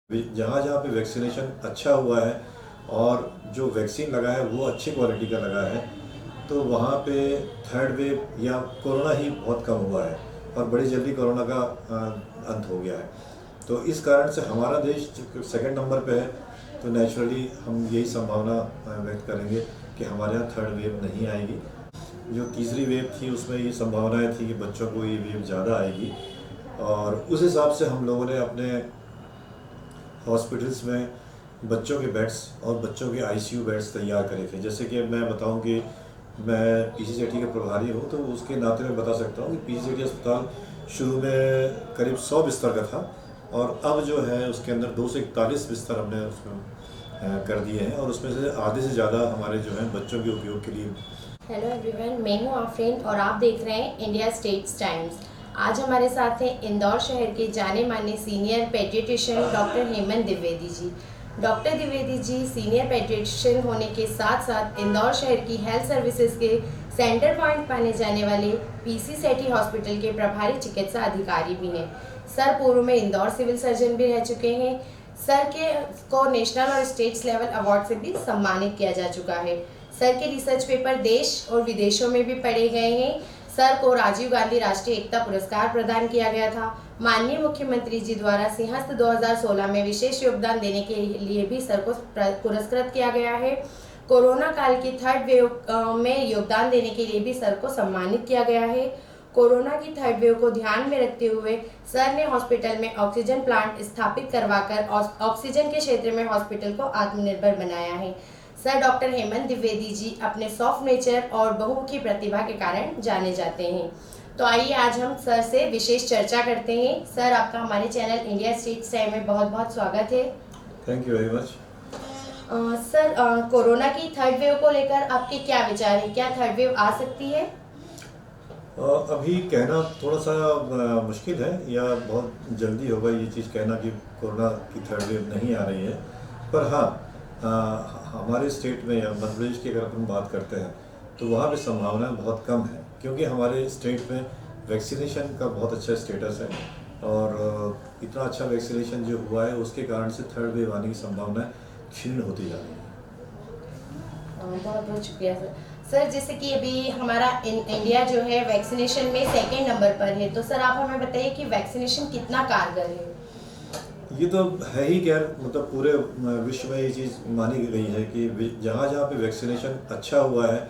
जहाँ जहाँ पे वैक्सीनेशन अच्छा हुआ है और जो वैक्सीन लगा है वो अच्छी क्वालिटी का लगा है, तो वहाँ पे थर्ड वेव या कोरोना ही बहुत कम हुआ है और बड़ी जल्दी कोरोना का अंत हो गया है। तो इस कारण से हमारा देश सेकंड नंबर पे है, तो नेचुरली हम यही संभावना व्यक्त करेंगे कि हमारे यहाँ थर्ड वेव नहीं आएगी। जो तीसरी वेव थी उसमें ये संभावनाएं थी कि बच्चों को ये वेव ज़्यादा आएगी, और उस हिसाब से हम लोगों ने अपने हॉस्पिटल्स में बच्चों के बेड्स और बच्चों के आईसीयू बेड्स तैयार करे थे। जैसे कि मैं बताऊं कि मैं पीजीसीटी के प्रभारी हूं, तो उसके नाते मैं बता सकता हूं कि पीजीसीटी अस्पताल शुरू में करीब 100 बिस्तर का था, और अब जो है उसके अंदर 241 बिस्तर हमने उसमें कर दिए हैं, और उसमें से आधे से ज़्यादा हमारे जो हैं बच्चों के उपयोग के लिए। हेलो एवरीवन, मैं हूं आफरीन और आप देख रहे हैं इंडिया स्टेट्स टाइम्स। आज हमारे साथ हैं इंदौर शहर के जाने माने senior paediatrician doctor Hemant Dwivedi ji. Doctor Dwivedi ji senior paediatrician होने के साथ साथ इंदौर शहर की हेल्थ सर्विसेज के सेंटर पॉइंट माने जाने वाले पीसी सेठी हॉस्पिटल के प्रभारी चिकित्सा अधिकारी भी हैं। सर पूर्व में इंदौर सिविल सर्जन भी रह चुके हैं। सर को नेशनल और स्टेट्स लेवल अवार्ड से भी सम्मानित किया जा चुका है। सर के रिसर्च पेपर देश और विदेशों में भी पढ़े गए हैं। सर को राजीव गांधी राष्ट्रीय एकता पुरस्कार प्रदान किया गया था। माननीय मुख्यमंत्री जी द्वारा सिंहस्थ 2016 में विशेष योगदान देने के लिए भी सर को पुरस्कृत किया गया है। कोरोना काल की थर्ड वेव में योगदान देने के लिए भी सर को सम्मानित किया गया है। कोरोना की थर्ड वेव को ध्यान में रखते हुए सर ने हॉस्पिटल में ऑक्सीजन प्लांट स्थापित करवाकर ऑक्सीजन के क्षेत्र में हॉस्पिटल को आत्मनिर्भर बनाया है। सर डॉक्टर हेमंत द्विवेदी जी अपने सॉफ्ट नेचर और बहुमुखी प्रतिभा के कारण जाने जाते हैं। तो आइए आज हम सर से विशेष चर्चा करते हैं। सर, आपका हमारे चैनल इंडिया स्टेट्स टाइम में बहुत बहुत स्वागत है। Thank you very much. Sir, corona की थर्ड वेव को लेकर आपके क्या विचार है? क्या थर्ड वेव आ सकती है? अभी कहना थोड़ा सा मुश्किल है, या बहुत जल्दी होगा ये चीज़ कहना कि कोरोना की थर्ड वेव नहीं आ रही है। पर हाँ, हमारे स्टेट में या मध्य प्रदेश की अगर अपन बात करते हैं तो वहाँ पे संभावना बहुत कम है, क्योंकि हमारे स्टेट में वैक्सीनेशन का बहुत अच्छा स्टेटस है, और इतना अच्छा वैक्सीनेशन जो हुआ है उसके कारण से थर्ड वेव आने की संभावना क्षीण होती जा रही है। बहुत बहुत शुक्रिया सर। सर, जैसे कि अभी हमारा इंडिया जो है वैक्सीनेशन में सेकेंड नंबर पर है, तो सर आप हमें बताइए कि वैक्सीनेशन कितना कारगर है? ये तो है ही, क्या मतलब पूरे विश्व में ये चीज़ मानी गई है कि जहाँ जहाँ पे वैक्सीनेशन अच्छा हुआ है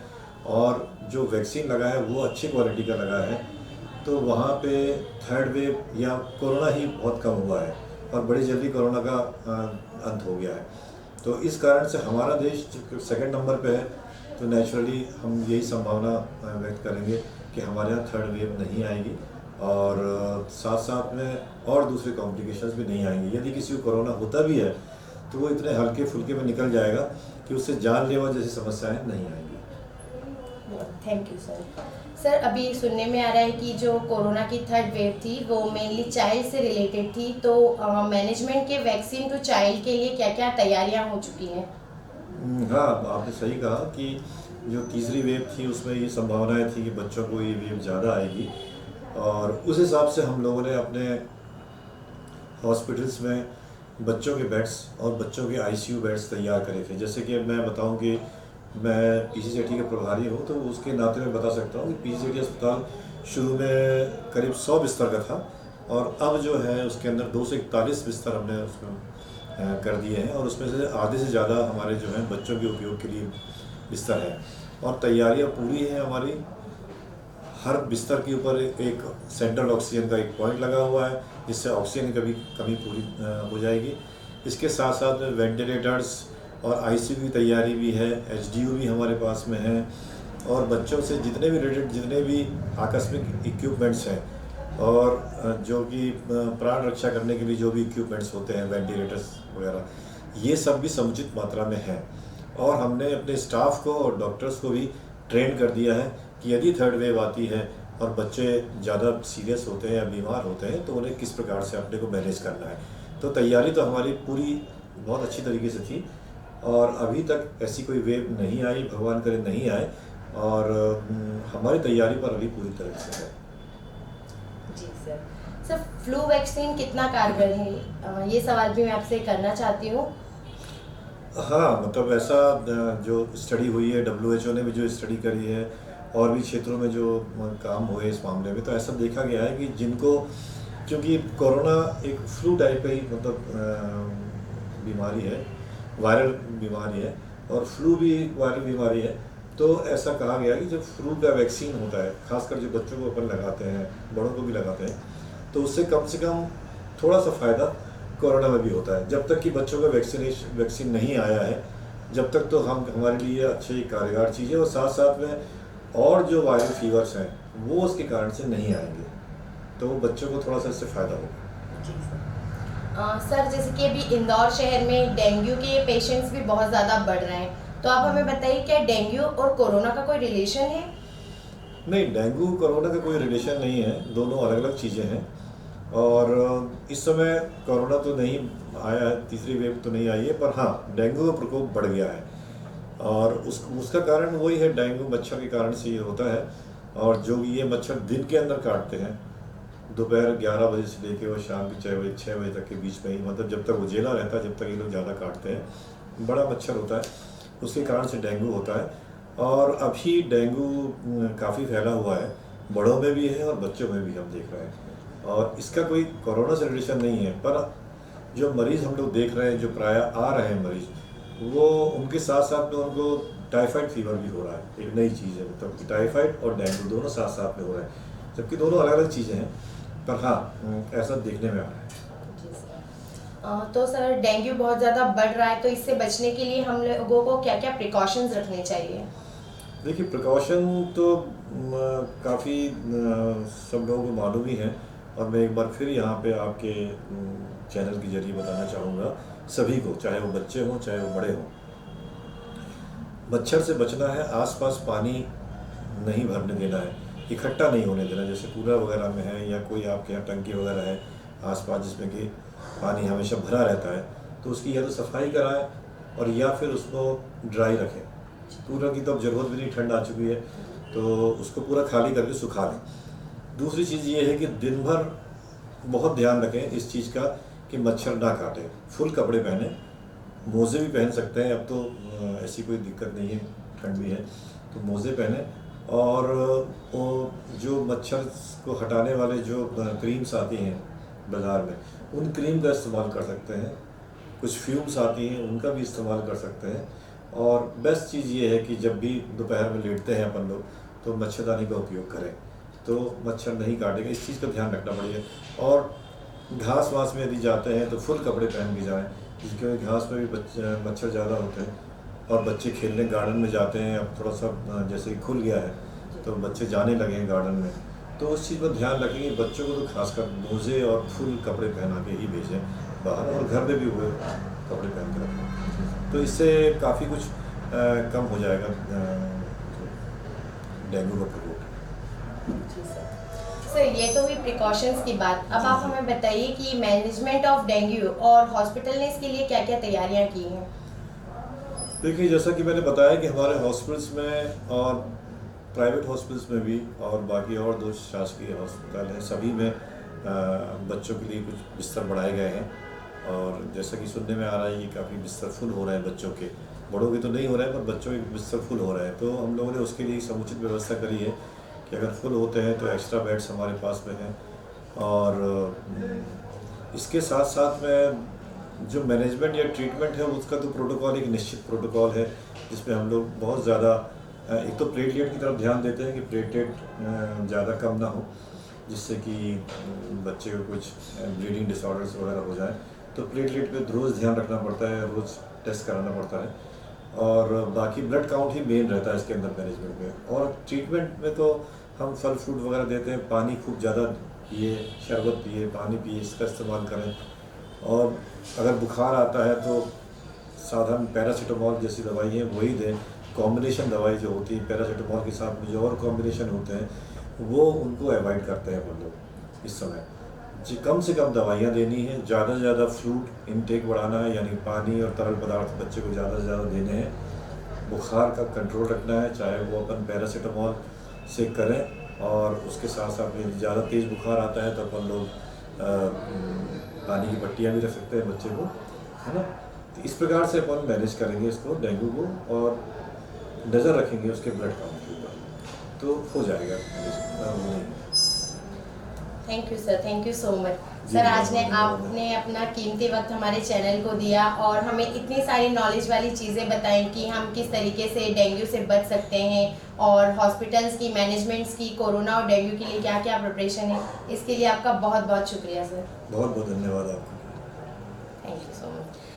और जो वैक्सीन लगा है वो अच्छी क्वालिटी का लगा है, तो वहाँ पे थर्ड वेव या कोरोना ही बहुत कम हुआ है और बड़ी जल्दी कोरोना का अंत हो गया है। तो इस कारण से हमारा देश सेकंड नंबर पे है, तो नेचुरली हम यही संभावना व्यक्त करेंगे कि हमारे यहाँ थर्ड वेव नहीं आएगी, और साथ साथ में और दूसरे कॉम्प्लिकेशंस भी नहीं आएंगे। यदि किसी को कोरोना होता भी है तो वो इतने हल्के फुल्के में निकल जाएगा कि उससे जानलेवा जैसी समस्याएं नहीं आएंगी। Thank you sir. सर, अभी सुनने में आ रहा है कि जो कोरोना की थर्ड वेव थी वो मेनली चाइल्ड से रिलेटेड थी, तो मैनेजमेंट के वैक्सीन टू चाइल्ड के लिए क्या क्या तैयारियां हो चुकी हैं? हाँ, आपने सही कहा कि जो तीसरी वेव थी उसमें ये संभावनाएं थी कि बच्चों को ये वेव ज़्यादा आएगी, और उस हिसाब से हम लोगों ने अपने हॉस्पिटल्स में बच्चों के बेड्स और बच्चों के आईसीयू बेड्स तैयार करे थे। जैसे कि मैं बताऊं कि मैं पीजीसीटी के प्रभारी हूं, तो उसके नाते मैं बता सकता हूं कि पीजीसीटी अस्पताल शुरू में करीब 100 बिस्तर का था, और अब जो है उसके अंदर 241 बिस्तर हमने उसमें कर दिए हैं, और उसमें से आधे से ज़्यादा हमारे जो हैं बच्चों के उपयोग के लिए बिस्तर है, और तैयारियाँ पूरी हैं हमारी। हर बिस्तर के ऊपर एक सेंट्रल ऑक्सीजन का एक पॉइंट लगा हुआ है, जिससे ऑक्सीजन की कमी पूरी हो जाएगी। इसके साथ साथ में वेंटिलेटर्स और आईसीयू की तैयारी भी है, एचडीयू भी हमारे पास में है, और बच्चों से जितने भी रिलेटेड जितने भी आकस्मिक इक्विपमेंट्स हैं, और जो कि प्राण रक्षा करने के लिए जो भी इक्विपमेंट्स होते हैं, वेंटिलेटर्स वगैरह, ये सब भी समुचित मात्रा में है। और हमने अपने स्टाफ को और डॉक्टर्स को भी ट्रेन कर दिया है कि यदि थर्ड वेव आती है और बच्चे ज़्यादा सीरियस होते हैं या बीमार होते हैं तो उन्हें किस प्रकार से अपने को मैनेज करना है। तो तैयारी तो हमारी पूरी बहुत अच्छी तरीके से थी, और अभी तक ऐसी कोई वेव नहीं आई, भगवान करे नहीं आए, और हमारी तैयारी पर अभी पूरी तरह से है। जी सर। सर फ्लू वैक्सीन कितना कारगर है, ये सवाल भी मैं आपसे करना चाहती हूँ। हाँ, मतलब ऐसा जो स्टडी हुई है, WHO ने भी जो स्टडी करी है और भी क्षेत्रों में जो काम हुए इस मामले में, तो ऐसा देखा गया है कि जिनको, क्योंकि कोरोना एक फ्लू टाइप का ही मतलब बीमारी है, वायरल बीमारी है, और फ्लू भी एक वायरल बीमारी है। तो ऐसा कहा गया कि जब फ्लू का वैक्सीन होता है, खासकर जो बच्चों को अपन लगाते हैं, बड़ों को भी लगाते हैं, तो उससे कम से कम थोड़ा सा फ़ायदा कोरोना में भी होता है। जब तक कि बच्चों का वैक्सीन नहीं आया है, जब तक तो हम हमारे लिए अच्छी कारगर चीज़ है, और साथ साथ में और जो वायरल फीवर्स हैं वो उसके कारण से नहीं आएंगे, तो बच्चों को थोड़ा सा इससे फ़ायदा होगा। सर जैसे कि अभी इंदौर शहर में डेंगू के पेशेंट्स भी बहुत ज़्यादा बढ़ रहे हैं, तो आप हमें बताइए क्या डेंगू और कोरोना का कोई रिलेशन है? नहीं, डेंगू कोरोना का कोई रिलेशन नहीं है, दोनों अलग अलग चीज़ें हैं। और इस समय कोरोना तो नहीं आया है, तीसरी वेव तो नहीं आई है, पर हाँ डेंगू का प्रकोप बढ़ गया है, और उसका कारण वही है, डेंगू मच्छर के कारण से ये होता है। और जो ये मच्छर दिन के अंदर काटते हैं, दोपहर 11 बजे से लेके और शाम के 6 बजे तक के बीच में ही, मतलब जब तक उजेला रहता है, जब तक ये लोग ज़्यादा काटते हैं, बड़ा मच्छर होता है, उसके कारण से डेंगू होता है। और अभी डेंगू काफ़ी फैला हुआ है, बड़ों में भी है और बच्चों में भी हम देख रहे हैं, और इसका कोई कोरोना से रिलेशन नहीं है। पर जो मरीज़ हम लोग देख रहे हैं, जो प्राय आ रहे हैं मरीज़, वो उनके साथ साथ में उनको टाइफाइड फीवर भी हो रहा है, एक नई चीज़ है, मतलब टाइफाइड और डेंगू दोनों साथ साथ में हो रहे हैं, जबकि दोनों अलग अलग चीज़ें हैं, पर हाँ ऐसा देखने में आ रहा है। तो सर डेंगू बहुत ज़्यादा बढ़ रहा है, तो इससे बचने के लिए हम लोगों को क्या क्या प्रिकॉशंस रखने चाहिए? देखिए, प्रिकॉशन तो काफ़ी सब लोगों को मालूम ही है, और मैं एक बार फिर यहाँ पे आपके चैनल के जरिए बताना चाहूँगा सभी को, चाहे वो बच्चे हों चाहे वो बड़े हों। मच्छर से बचना है, आसपास पानी नहीं भरने देना है, इकट्ठा नहीं होने देना, जैसे कूलर वगैरह में है या कोई आपके यहाँ टंकी वगैरह है आसपास जिसमें कि पानी हमेशा भरा रहता है, तो उसकी या तो सफाई कराएं और या फिर उसको ड्राई रखें। कूलर की तो अब ज़रूरत भी नहीं, ठंड आ चुकी है, तो उसको पूरा खाली करके सुखा दें। दूसरी चीज़ ये है कि दिन भर बहुत ध्यान रखें इस चीज़ का कि मच्छर ना काटे, फुल कपड़े पहने, मोज़े भी पहन सकते हैं, अब तो ऐसी कोई दिक्कत नहीं है, ठंड भी है तो मोज़े पहने। और वो जो मच्छर को हटाने वाले जो क्रीम्स आती हैं बाज़ार में, उन क्रीम का इस्तेमाल कर सकते हैं, कुछ फ्यूम्स आती हैं उनका भी इस्तेमाल कर सकते हैं। और बेस्ट चीज़ ये है कि जब भी दोपहर में लेटते हैं अपन लोग, तो मच्छरदानी का उपयोग करें, तो मच्छर नहीं काटेगा, इस चीज़ का ध्यान रखना पड़ेगा। और घास वास में यदि जाते हैं तो फुल कपड़े पहन के जाएँ, क्योंकि घास में भी मच्छर ज़्यादा होते हैं। और बच्चे खेलने गार्डन में जाते हैं, अब थोड़ा सा जैसे कि खुल गया है तो बच्चे जाने लगे हैं गार्डन में, तो उस चीज़ पर ध्यान रखें कि बच्चों को तो खासकर मोज़े और फुल कपड़े पहना के ही भेजें बाहर, और घर में भी हुए कपड़े पहन के रखें, तो इससे काफ़ी कुछ कम हो जाएगा डेंगू का प्रकोप। सर ये तो हुई प्रिकॉशंस की बात, अब आप हमें बताइए कि मैनेजमेंट ऑफ डेंगू और हॉस्पिटल ने इसके लिए क्या क्या तैयारियां की हैं? देखिए, जैसा कि मैंने बताया कि हमारे हॉस्पिटल्स में और प्राइवेट हॉस्पिटल्स में भी, और बाकी और 2 शासकीय अस्पताल हैं, सभी में बच्चों के लिए कुछ बिस्तर बढ़ाए गए हैं। और जैसा कि सुनने में आ रहा है कि काफ़ी बिस्तर फुल हो रहे हैं बच्चों के, बड़ों के तो नहीं हो रहे हैं पर बच्चों के बिस्तर फुल हो रहे हैं, तो हम लोगों ने उसके लिए समुचित व्यवस्था करी है कि अगर फुल होते हैं तो एक्स्ट्रा बेड्स हमारे पास में हैं। और इसके साथ साथ में जो मैनेजमेंट या ट्रीटमेंट है उसका तो प्रोटोकॉल, एक निश्चित प्रोटोकॉल है, जिसमें हम लोग बहुत ज़्यादा एक तो प्लेटलेट की तरफ ध्यान देते हैं कि प्लेटलेट ज़्यादा कम ना हो, जिससे कि बच्चे को कुछ ब्लीडिंग डिसऑर्डर्स वगैरह हो जाए, तो प्लेटलेट पे रोज़ ध्यान रखना पड़ता है, रोज़ टेस्ट कराना पड़ता है। और बाकी ब्लड काउंट ही मेन रहता है इसके अंदर मैनेजमेंट में। और ट्रीटमेंट में तो हम फल फ्रूट वगैरह देते हैं, पानी खूब ज़्यादा पिए, शरबत पिए, पानी पिए, इसका इस्तेमाल करें। और अगर बुखार आता है तो साधारण पैरासीटामॉल जैसी दवाई है वही दें, कॉम्बिनेशन दवाई जो होती है पैरासीटामॉल के साथ में जो और कॉम्बिनेशन होते हैं वो उनको अवॉइड करते हैं हम लोग इस समय। जी, कम से कम दवाइयाँ देनी है, ज़्यादा से ज़्यादा फ्लूइड इनटेक बढ़ाना है, यानी पानी और तरल पदार्थ बच्चे को ज़्यादा से ज़्यादा देने हैं। बुखार का कंट्रोल रखना है, चाहे वो अपन पैरासीटामॉल से करें, और उसके साथ साथ में ज़्यादा तेज़ बुखार आता है तो अपन लोग पानी की पट्टियाँ भी रख सकते हैं बच्चे को, है ना। तो इस प्रकार से अपन मैनेज करेंगे इसको डेंगू को, और नज़र रखेंगे उसके ब्लड काउंट के ऊपर, तो हो जाएगा manage. Thank you sir, thank you so much जी, सर। आज ने धन्यवाद। आपने अपना कीमती वक्त हमारे चैनल को दिया और हमें इतनी सारी नॉलेज वाली चीज़ें बताई कि हम किस तरीके से डेंगू से बच सकते हैं, और हॉस्पिटल्स की मैनेजमेंट्स की कोरोना और डेंगू के लिए क्या क्या प्रिपरेशन है। इसके लिए आपका बहुत बहुत शुक्रिया सर। बहुत बहुत धन्यवाद आपका। Thank you so much.